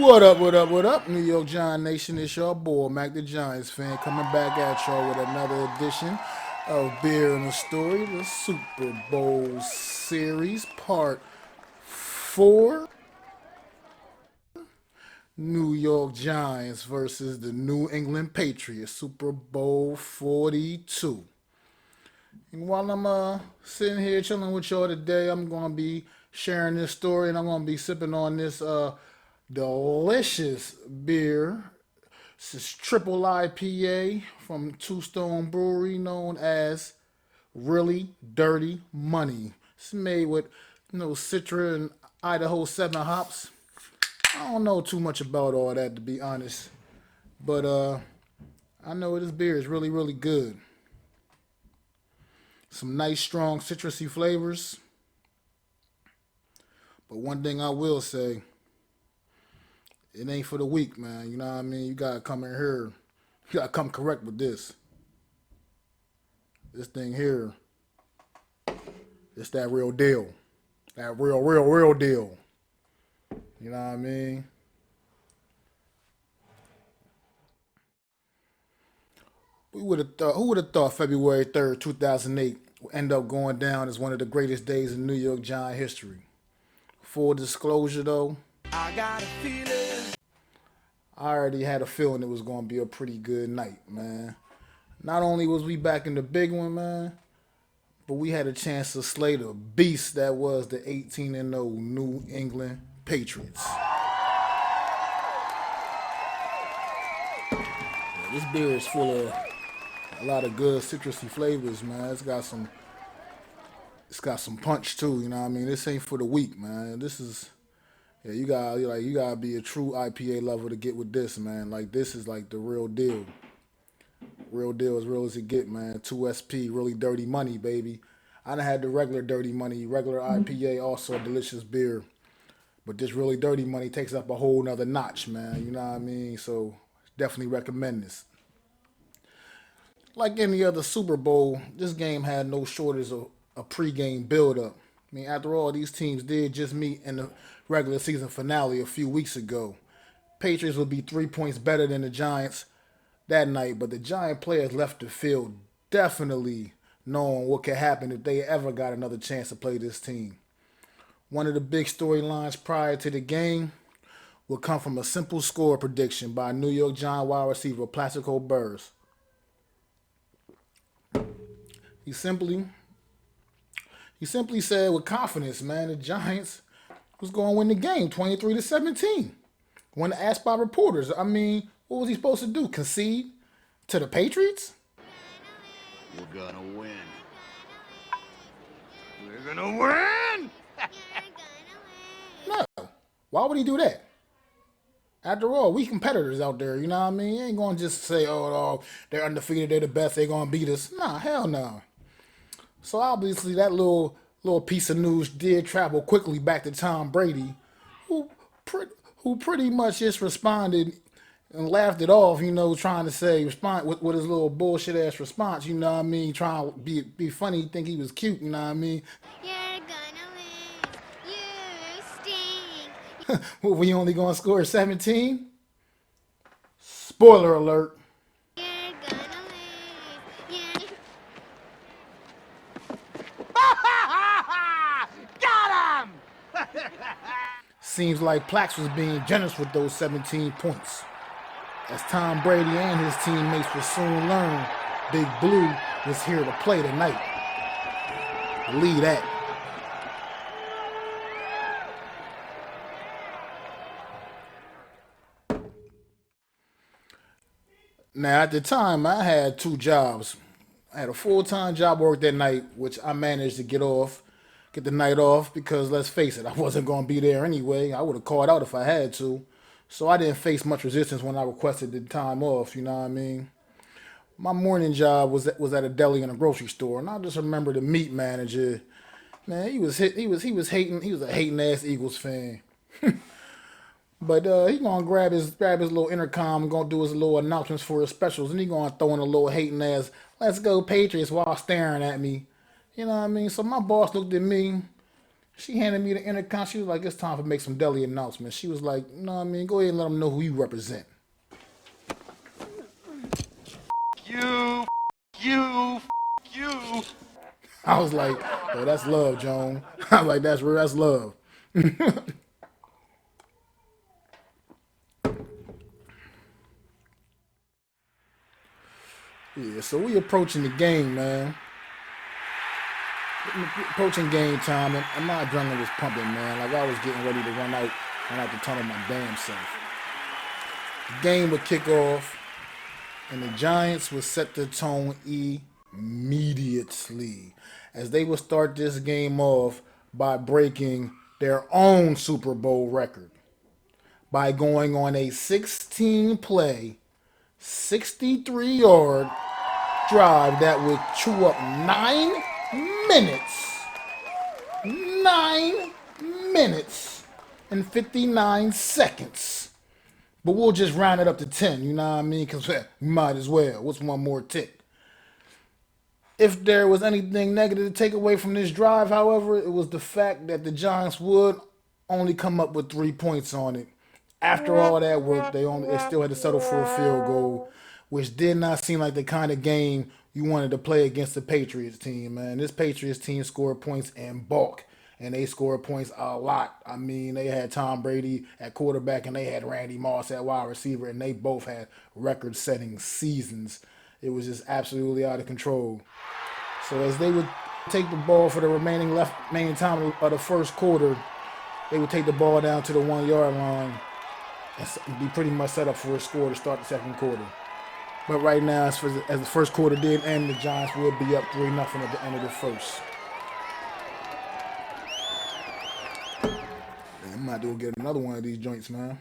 What up, what up, what up, New York Giant Nation? It's your boy, Mac the Giants fan, coming back at y'all with another edition of Beer and a Story, the Super Bowl series, part 4. New York Giants versus the New England Patriots, Super Bowl 42. And while I'm sitting here chilling with y'all today, I'm going to be sharing this story and I'm going to be sipping on this delicious beer. This is Triple IPA from Two Stone Brewery, known as Really Dirty Money. It's made with Citra and Idaho 7 hops. I don't know too much about all that, to be honest, but I know this beer is really, really good. Some nice, strong, citrusy flavors. But one thing I will say, it ain't for the weak, man. You know what I mean? You gotta come in here. You gotta come correct with this. This thing here, it's that real deal. That real deal. You know what I mean? Who would have thought February 3rd, 2008 would end up going down as one of the greatest days in New York Giant history? Full disclosure though, I got a feeling. I already had a feeling it was going to be a pretty good night, man. Not only was we back in the big one, man, but we had a chance to slay the beast that was the 18-0 New England Patriots. Yeah, this beer is full of a lot of good citrusy flavors, man. It's got some punch too, you know what I mean? This ain't for the weak, man. This is yeah, you gotta be a true IPA lover to get with this, man. Like this is like the real deal. Real deal, as real as it get, man. 2SP, really dirty money, baby. I done had the regular dirty money, regular IPA, also a delicious beer. But this really dirty money takes up a whole nother notch, man. You know what I mean? So definitely recommend this. Like any other Super Bowl, this game had no shortage of a pregame build-up. I mean, after all, these teams did just meet in the regular season finale a few weeks ago. Patriots would be 3 points better than the Giants that night, but the Giant players left the field definitely knowing what could happen if they ever got another chance to play this team. One of the big storylines prior to the game would come from a simple score prediction by New York Giant wide receiver Plaxico Burress. He simply said with confidence, man, the Giants was going to win the game 23-17. When asked by reporters, I mean, what was he supposed to do? Concede to the Patriots? We're gonna win. We're gonna win! No. Why would he do that? After all, we competitors out there, you know what I mean? You ain't going to just say, oh, they're undefeated, they're the best, they're going to beat us. Nah, hell no. So obviously that little piece of news did travel quickly back to Tom Brady, who pretty much just responded and laughed it off, trying to say respond with his little bullshit ass response, you know what I mean? Trying to be funny, think he was cute, you know what I mean? You're gonna lose. You stink. Well, we only gonna score 17? Spoiler alert. You're gonna lose. You're... Got him! Seems like Plax was being generous with those 17 points. As Tom Brady and his teammates will soon learn, Big Blue was here to play tonight. Believe that. Now, at the time, I had 2 jobs. I had a full-time job work that night, which I managed to get the night off because, let's face it, I wasn't going to be there anyway. I would have called out if I had to. So I didn't face much resistance when I requested the time off, you know what I mean? My morning job was at a deli and a grocery store, and I just remember the meat manager. Man, he was hating. He was a hating ass Eagles fan. But he gonna grab his little intercom and gonna do his little announcements for his specials, and he gonna throw in a little hating ass "Let's go Patriots" while staring at me. You know what I mean? So my boss looked at me, She handed me the intercom. She was like, it's time to make some deli announcements. She was like, you know what I mean? Go ahead and let them know who you represent. You, you. I was like, yo, that's love, Joan. I was like, that's real, that's love. Yeah, so we approaching the game, man. Approaching game time, and my adrenaline was pumping, man. Like I was getting ready to run out the tunnel my damn self. The game would kick off, and the Giants would set the tone immediately, as they would start this game off by breaking their own Super Bowl record by going on a 16 play, 63-yard drive that would chew up 9 minutes. 9 minutes and 59 seconds. But we'll just round it up to 10, you know what I mean? Because we might as well. What's one more tick? If there was anything negative to take away from this drive, however, it was the fact that the Giants would only come up with 3 points on it. After all that work, they still had to settle for a field goal, which did not seem like the kind of game you wanted to play against the Patriots team, man. This Patriots team scored points in bulk, and they scored points a lot. I mean, they had Tom Brady at quarterback, and they had Randy Moss at wide receiver, and they both had record-setting seasons. It was just absolutely out of control. So as they would take the ball for the remaining time of the first quarter, they would take the ball down to the 1-yard line and be pretty much set up for a score to start the second quarter. But right now, as the first quarter did end, the Giants would be up 3-0 at the end of the first. Man, I might do get another one of these joints, man.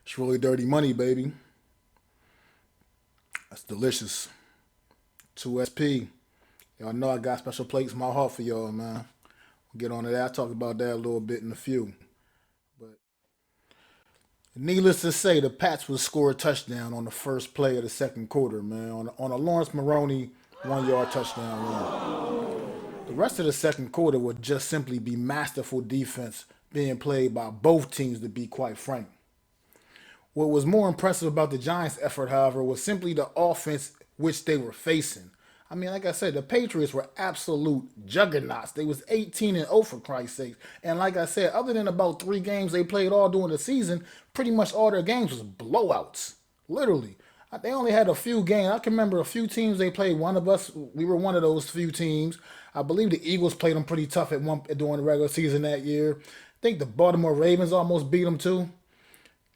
It's really dirty money, baby. That's delicious. 2SP. Y'all know I got special plates in my heart for y'all, man. We'll get on to that. I'll talk about that a little bit in a few. But needless to say, the Pats would score a touchdown on the first play of the second quarter, man, on a Lawrence Maroney 1-yard touchdown run. The rest of the second quarter would just simply be masterful defense being played by both teams, to be quite frank. What was more impressive about the Giants' effort, however, was simply the offense which they were facing. I mean, like I said, the Patriots were absolute juggernauts. They was 18-0 for Christ's sake. And like I said, other than about 3 games they played all during the season, pretty much all their games was blowouts. Literally. They only had a few games. I can remember a few teams they played. We were one of those few teams. I believe the Eagles played them pretty tough during the regular season that year. I think the Baltimore Ravens almost beat them too.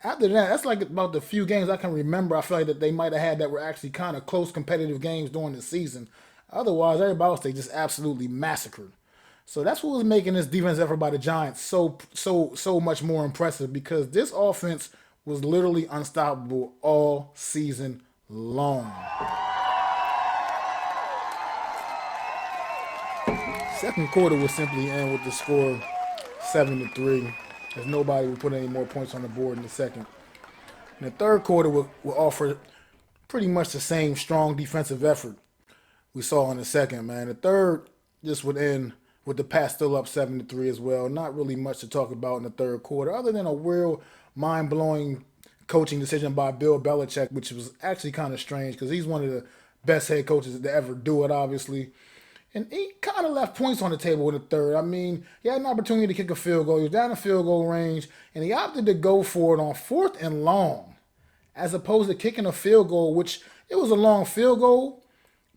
After that, that's like about the few games I can remember. I feel like that they might have had that were actually kind of close competitive games during the season. Otherwise, everybody else they just absolutely massacred. So that's what was making this defense effort by the Giants so much more impressive, because this offense was literally unstoppable all season long. Second quarter would simply end with the score 7-3. As nobody would put any more points on the board in the second. And the third quarter will offer pretty much the same strong defensive effort we saw in the second, man. The third just would end with the Pats still up 7-3 as well. Not really much to talk about in the third quarter, other than a real mind-blowing coaching decision by Bill Belichick, which was actually kind of strange because he's one of the best head coaches to ever do it, obviously. And he kind of left points on the table in the third. I mean, he had an opportunity to kick a field goal. He was down in field goal range, and he opted to go for it on 4th and long, as opposed to kicking a field goal, which it was a long field goal,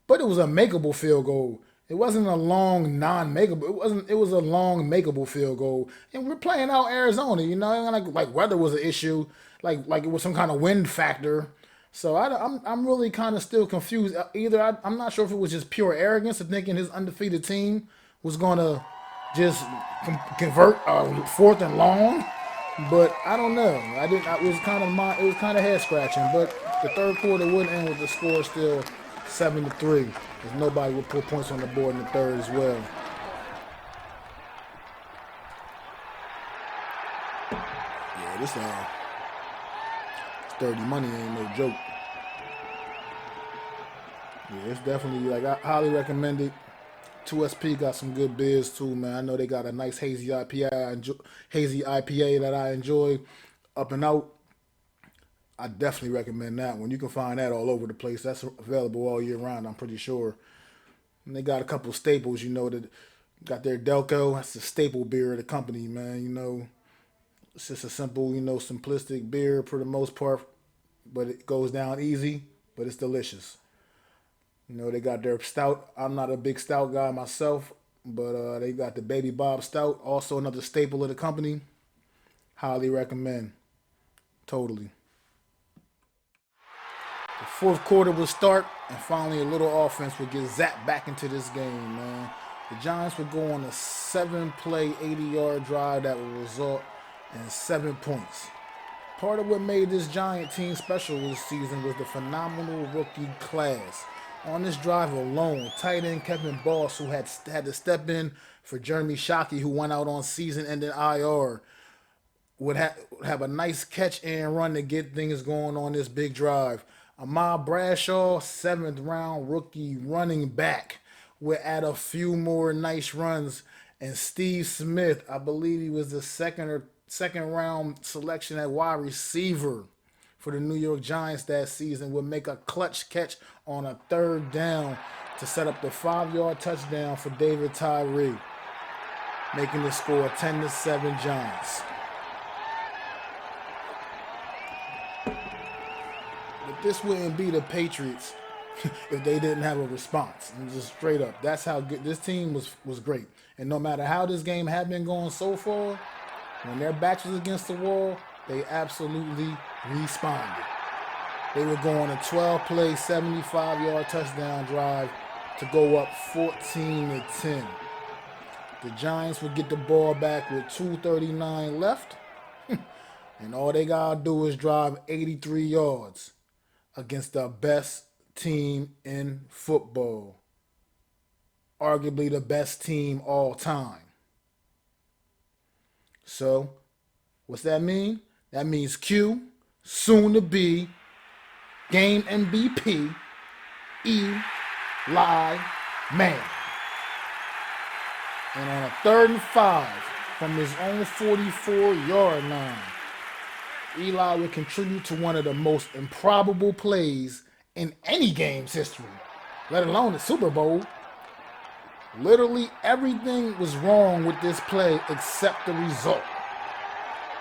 but it was a makeable field goal. It wasn't a long non-makeable. It was a long makeable field goal. And we're playing out Arizona, you know, like weather was an issue, like it was some kind of wind factor. So I'm really kind of still confused. Either I'm not sure if it was just pure arrogance of thinking his undefeated team was gonna just convert 4th and long, but I don't know. It was kind of head scratching. But the third quarter would end with the score still 7-3, as nobody would put points on the board in the third as well. Yeah, this dirty money ain't no joke. Yeah, it's definitely, like, I highly recommend it. 2SP got some good beers too, man. I know they got a nice hazy IPA that I enjoy. Up and Out. I definitely recommend that one. You can find that all over the place. That's available all year round, I'm pretty sure. And they got a couple staples, that got their Delco. That's the staple beer of the company, man. It's just a simple, simplistic beer for the most part, but it goes down easy, but it's delicious. They got their stout. I'm not a big stout guy myself, but they got the Baby Bob Stout, also another staple of the company. Highly recommend. Totally. The fourth quarter will start, and finally a little offense will get zapped back into this game, man. The Giants would go on a 7-play, 80-yard drive that would result in 7 points. Part of what made this Giant team special this season was the phenomenal rookie class. On this drive alone, tight end Kevin Boss, who had to step in for Jeremy Shockey, who went out on season-ending IR, would have a nice catch and run to get things going on this big drive. Ahmad Bradshaw, 7th-round rookie running back, would add a few more nice runs. And Steve Smith, I believe he was the second-round selection at wide receiver for the New York Giants that season, would make a clutch catch on a 3rd down to set up the 5-yard touchdown for David Tyree, making the score 10-7 Giants. But this wouldn't be the Patriots if they didn't have a response. And just straight up, that's how good this team was great. And no matter how this game had been going so far, when their backs was against the wall, they absolutely responded. They would go on a 12-play, 75-yard touchdown drive to go up 14-10. The Giants would get the ball back with 2:39 left, and all they gotta do is drive 83 yards against the best team in football. Arguably the best team all time. So, what's that mean? That means Q, soon to be game MVP, Eli Manning. And on a 3rd and 5 from his own 44-yard line, Eli would contribute to one of the most improbable plays in any game's history, let alone the Super Bowl. Literally everything was wrong with this play except the result.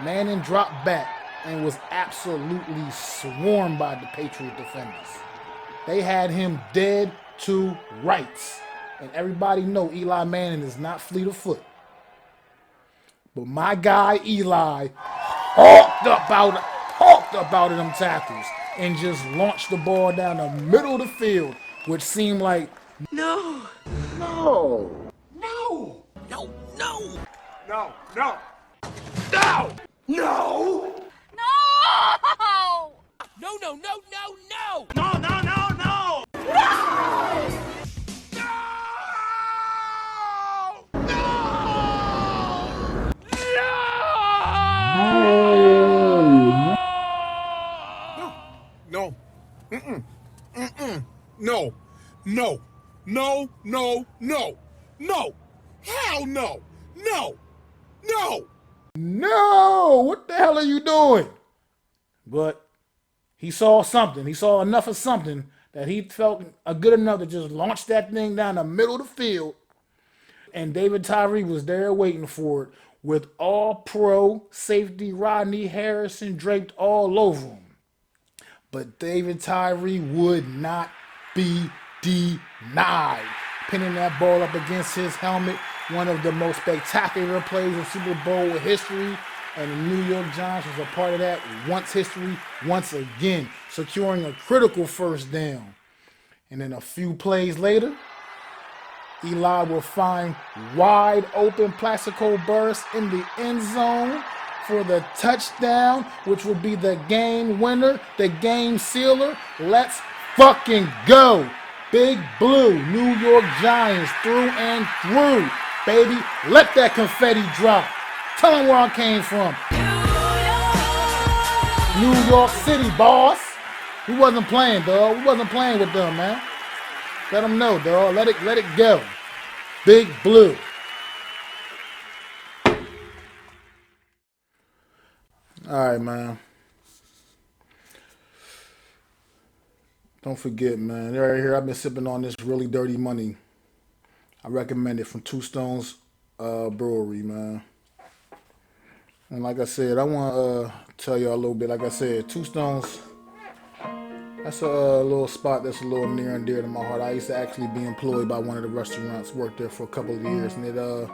Manning dropped back and was absolutely swarmed by the Patriot defenders. They had him dead to rights. And everybody know Eli Manning is not fleet of foot. But my guy Eli hawked up out of them tackles and just launched the ball down the middle of the field, which seemed like No. No! No. No. No. No! No! No. No! No! No. No. No. No. No! No! No! No! No. Mm-mm. Mm-mm. No. No. No. No. No. No. Hell no. No. No. no, what the hell are you doing? But he saw something. He saw enough of something that he felt good enough to just launch that thing down the middle of the field. And David Tyree was there waiting for it with all-pro safety Rodney Harrison draped all over him. But David Tyree would not be denied. Pinning that ball up against his helmet, one of the most spectacular plays in Super Bowl history. And the New York Giants was a part of that once again, securing a critical 1st down. And then a few plays later, Eli will find wide open Plaxico Burress in the end zone for the touchdown, which will be the game winner, the game sealer. Let's fucking go. Big Blue, New York Giants, through and through. Baby, let that confetti drop. Tell them where I came from. New York City, boss. We wasn't playing, dog. We wasn't playing with them, man. Let them know, dog. Let it go. Big Blue. All right, man. Don't forget, man. Right here, I've been sipping on this really dirty money. I recommend it from Two Stones Brewery, man. And like I said, I want to tell y'all a little bit. Like I said, Two Stones, that's a little spot that's a little near and dear to my heart. I used to actually be employed by one of the restaurants, worked there for a couple of years, and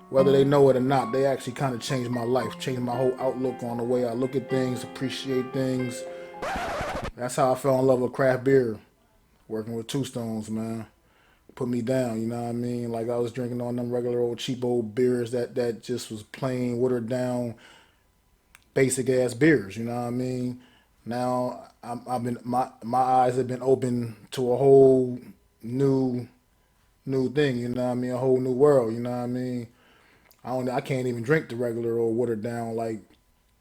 whether they know it or not, they actually kind of changed my life, changed my whole outlook on the way I look at things, appreciate things. That's how I fell in love with craft beer, working with Two Stones, man. Put me down, you know what I mean? Like I was drinking on them regular old cheap old beers that just was plain watered down, basic ass beers, you know what I mean? Now I've been my eyes have been open to a whole new thing, you know what I mean? A whole new world, you know what I mean? I can't even drink the regular old watered down like,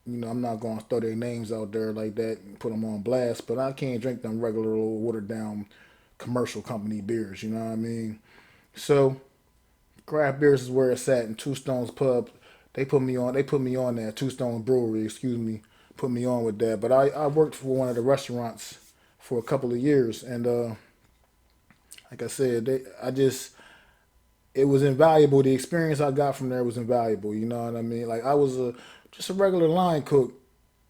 I'm not gonna throw their names out there like that and put them on blast, but I can't drink them regular old watered down commercial company beers, you know what I mean? So craft beers is where it's at. And Two Stones Pub, they put me on that. Two Stones Brewery, excuse me, put me on with that. But I worked for one of the restaurants for a couple of years, and like I said, it was invaluable. The experience I got from there was invaluable. You know what I mean? Like I was just a regular line cook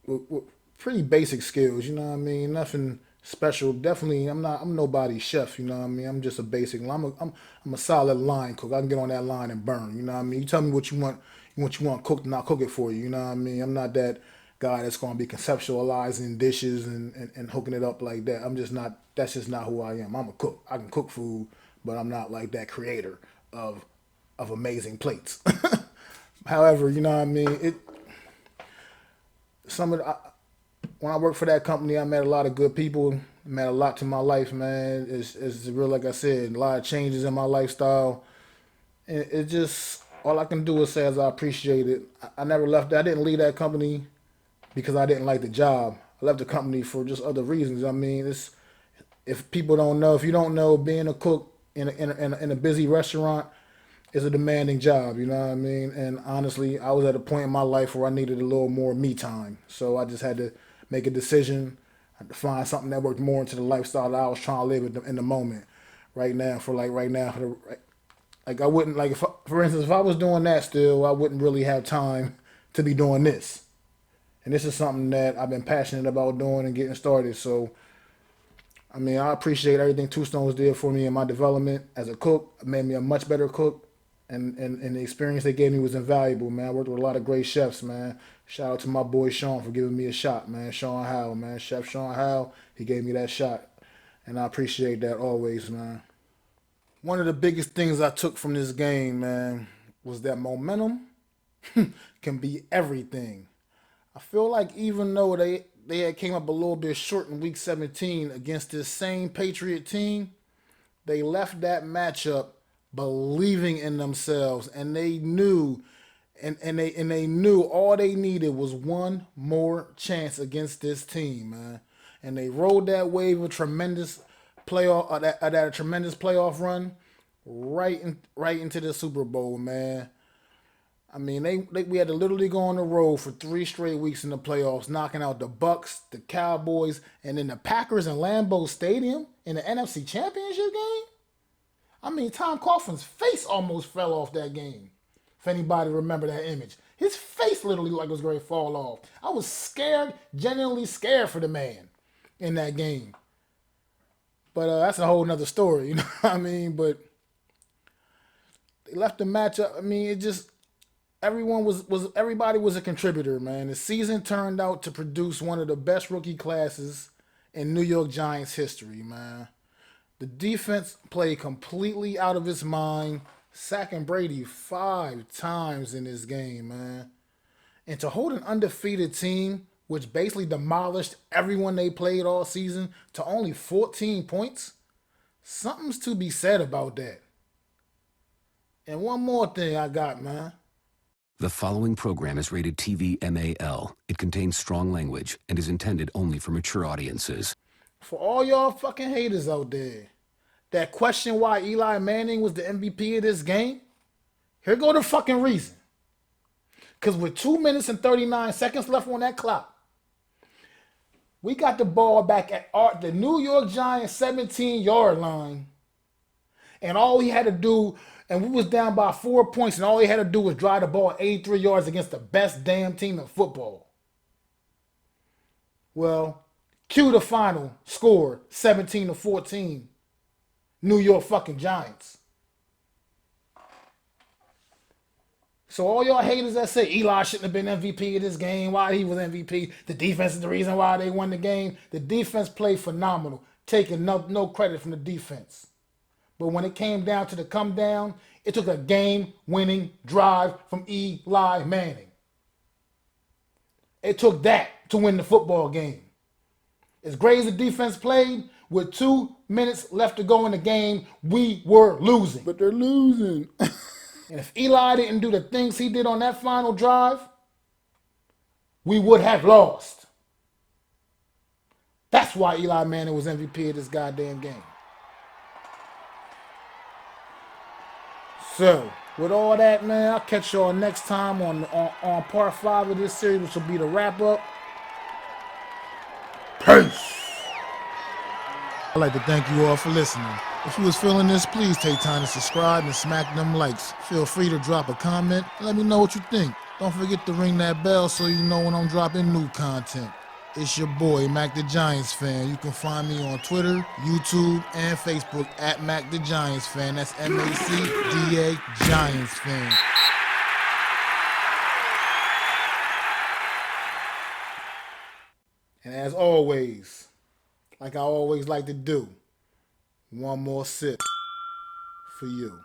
with pretty basic skills. You know what I mean? Nothing special. Definitely, I'm nobody's chef. You know what I mean? I'm just a basic. I'm a solid line cook. I can get on that line and burn. You know what I mean? You tell me what you want cooked, and I'll cook it for you. You know what I mean? I'm not that guy that's gonna be conceptualizing dishes and hooking it up like that. I'm just not. That's just not who I am. I'm a cook. I can cook food, but I'm not like that creator of amazing plates. However, you know what I mean? When I worked for that company, I met a lot of good people, met a lot to my life, man. It's real, like I said, a lot of changes in my lifestyle. And it just, all I can do is say is I appreciate it. I never left, I didn't leave that company because I didn't like the job. I left the company for just other reasons. I mean, if you don't know, being a cook in a busy restaurant is a demanding job, you know what I mean? And honestly, I was at a point in my life where I needed a little more me time. So I just had to make a decision. I had to find something that worked more into the lifestyle that I was trying to live in the moment. Right now, like I wouldn't, like, for instance, if I was doing that still, I wouldn't really have time to be doing this. And this is something that I've been passionate about doing and getting started. So I mean, I appreciate everything Two Stones did for me in my development as a cook. It made me a much better cook, and the experience they gave me was invaluable, man. I worked with a lot of great chefs, man. Shout out to my boy Sean for giving me a shot, man. Sean Howell, man. Chef Sean Howell, he gave me that shot, and I appreciate that always, man. One of the biggest things I took from this game, man, was that momentum can be everything. I feel like even though they had came up a little bit short in week 17 against this same Patriot team, they left that matchup believing in themselves, and they knew they knew all they needed was one more chance against this team, man. And they rode that wave of tremendous playoff that tremendous playoff run right into the Super Bowl, man. I mean, we had to literally go on the road for 3 straight weeks in the playoffs, knocking out the Bucks, the Cowboys, and then the Packers in Lambeau Stadium in the NFC Championship game. I mean, Tom Coughlin's face almost fell off that game. If anybody remember that image, his face literally looked like it was going to fall off. I was scared, genuinely scared for the man in that game. But that's a whole nother story, you know what I mean? But they left the matchup. I mean, it just. Everybody was a contributor, man. The season turned out to produce one of the best rookie classes in New York Giants history, man. The defense played completely out of its mind, sacking Brady 5 times in this game, man. And to hold an undefeated team, which basically demolished everyone they played all season, to only 14 points, something's to be said about that. And one more thing I got, man. The following program is rated TV MAL. It contains strong language and is intended only for mature audiences. For all y'all fucking haters out there, that question why Eli Manning was the MVP of this game? Here go the fucking reason. Because with 2 minutes and 39 seconds left on that clock, we got the ball back at the New York Giants 17-yard line. And all he had to do, and we was down by 4 points, and all he had to do was drive the ball 83 yards against the best damn team in football. Well, cue the final score, 17-14, New York fucking Giants. So all y'all haters that say Eli shouldn't have been MVP of this game, why he was MVP, the defense is the reason why they won the game. The defense played phenomenal, taking no credit from the defense. But when it came down to the come down, it took a game-winning drive from Eli Manning. It took that to win the football game. As great as the defense played, with 2 minutes left to go in the game, we were losing. But they're losing. And if Eli didn't do the things he did on that final drive, we would have lost. That's why Eli Manning was MVP of this goddamn game. So, with all that, man, I'll catch y'all next time on part 5 of this series, which will be the wrap-up. Peace! I'd like to thank you all for listening. If you was feeling this, please take time to subscribe and smack them likes. Feel free to drop a comment and let me know what you think. Don't forget to ring that bell so you know when I'm dropping new content. It's your boy, Mac the Giants Fan. You can find me on Twitter, YouTube, and Facebook at Mac the Giants Fan. That's MACDA Giants Fan. And as always, like I always like to do, one more sip for you.